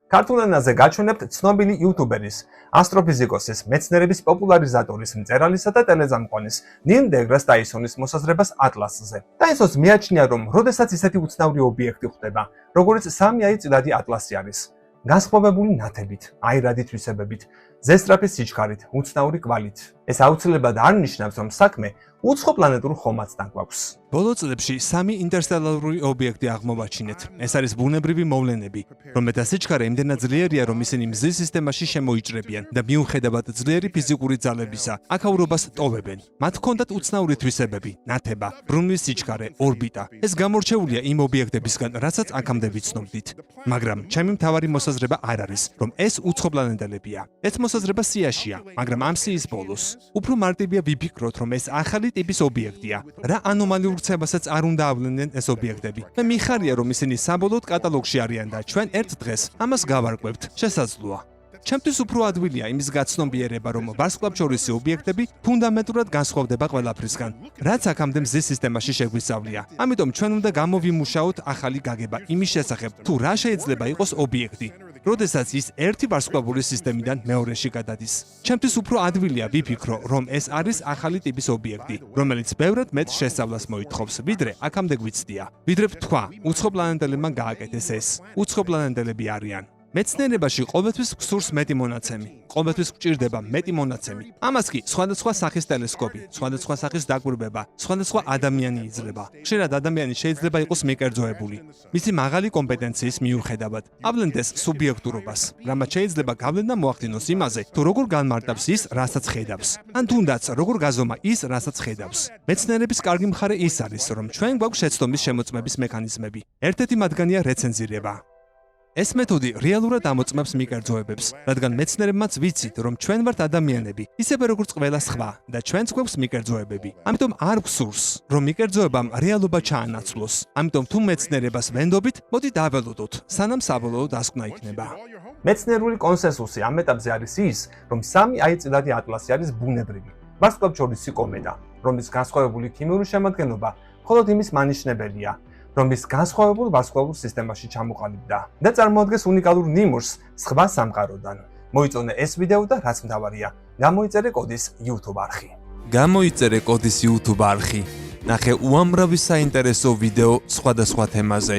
ქართულ ენაზე გაჩვენებთ ცნობილი იუთუბერის, ასტროფიზიკოსის, მეცნიერების პოპულარიზატორის, მწერალისა და ტელეზამყვანის ნილ დეგრას ტაისონის მოსაზრებას ატლასზე. ტაისონს მიაჩნია, რომ როდესაც ისეთი უცნაური ობიექტი ხვდება, როგორც 3i წილადი ატლასი არის, განსხვავებული ნათებით, აირადი თვისებებით, ზესწრაფი სიჩქარით, უცნაური კვალით. ეს აუცილებლად არ ნიშნავს, რომ საქმე უცხო პლანეტურ ხომასთან გვაქვს. ბოლო წლებში 3 ინტერსტელარული ობიექტი აღმოვაჩინეთ. ეს არის ბუნებრივი მოვლენები, რომელთა სიჩქარე იმდენად ძლიერია, რომ ისინი მზის სისტემაში შემოიჭრებიან და მიუხედავად ძლიერი ფიზიკური ძალებისა, აქაურობას ტოვებენ. მათ ჰქონდათ უცნაური თვისებები, ნათება, ბრუნვის სიჩქარე, ორბიტა. ეს გამორჩეულია იმ ობიექტებისგან, რასაც აქამდე ვიცნობდით. მაგრამ ჩემი მთავარი მოსაზრება არ არის, რომ ეს უცხოპლანეტელებია. ეს მოსაზრება სიაშია, მაგრამ ამ სიის ბოლოს უფრო მარტივია ვიფიქროთ, რომ ეს ახალი ტიპის ობიექტია. რა ანომალიურ ცებასაც არ უნდა ავლენდნენ ეს ობიექტები. მე მიხარია, რომ ისინი საბოლოოდ კატალოგში არიან და ჩვენ ერთ დღეს ამას გავარკვევთ. შესაძლოა. ჩემთვის უფრო ადვილია იმის გაცნობიერება, რომ ვარსკვლავთშორისი ობიექტები ფუნდამენტურად განსხვავდება ყველაფრისგან, რაც აქამდე მზის სისტემაში შეგვისწავლია. ამიტომ ჩვენ უნდა გამოვიმუშაოთ ახალი გაგება იმის შესახებ, თუ რა შეიძლება იყოს ობიექტი, როდესაც ის ერთი ვარსკვლავური სისტემიდან მეორეში გადადის. ჩემთვის უფრო ადვილია ვიფიქრო, რომ ეს არის ახალი ტიპის ობიექტი, რომელიც ბევრად მეტ შესწავლას მოითხოვს, ვიდრე აქამდე გვიცდია. ვიდრე ვთქვა, უცხოპლანეტელებმა გააკეთეს ეს. უცხოპლანეტელები არიან. მეცნიერებაში ყოველთვის გსურს მეტი მონაცემი, ყოველთვის გვჭირდება მეტი მონაცემი. ამას კი სხვადასხვა სახის ტელესკოპი, სხვადასხვა სახის დაკვირვება, სხვადასხვა ადამიანი იძლევა. ხშირად ადამიანი შეიძლება იყოს მიკერძოებული, მისი მაღალი კომპეტენციის მიუხედავად, ავლენდეს სუბიექტურობას, რამაც შეიძლება გავლენა მოახდინოს იმაზე, თუ როგორ განმარტავს ის, რასაც ხედავს, ან თუნდაც როგორ გაზომა ის, რასაც ხედავს. მეცნიერების კარგი მხარე ის არის, რომ ჩვენ გვაქვს შეცდომის შემოწმების მექანიზმები. ერთ-ერთი მათგანია რეცენზირება. ეს მეთოდი რეალურად ამოწმებს მიკერძოებებს, რადგან მეცნიერებმაც ვიცით, რომ ჩვენ ვართ ადამიანები, ისევე როგორც ყველა სხვა და ჩვენც გვაქვს მიკერძოებები. ამიტომ არ გვსურს, რომ მიკერძოებამ რეალობა ჩაანაცვლოს. ამიტომ თუ მეცნიერებას ვენდობით, მოდი დაველოდოთ, სანამ საბოლოო დასკვნა იქნება. მეცნიერული კონსენსუსი ამ ეტაპზე არის ის, რომ 3i წილადი ატლასი არის ბუნებრივი, ვარსკვლავთშორისი კომეტა, რომლის განსხვავებული ქიმიური შემადგენლობა მხოლოდ იმის მანიშნებელია, რომ ის განსხვავებულ ვარსკვლავურ სისტემაში ჩამოყალიბდა და წარმოადგენს უნიკალურ ნიმუშს სხვა სამყაროდან. მოიწონე ეს ვიდეო და რაც მთავარია, გამოიწერე კოდის YouTube არხი. გამოიწერე კოდის YouTube არხი. ნახე უამრავი საინტერესო ვიდეო სხვადასხვა თემაზე.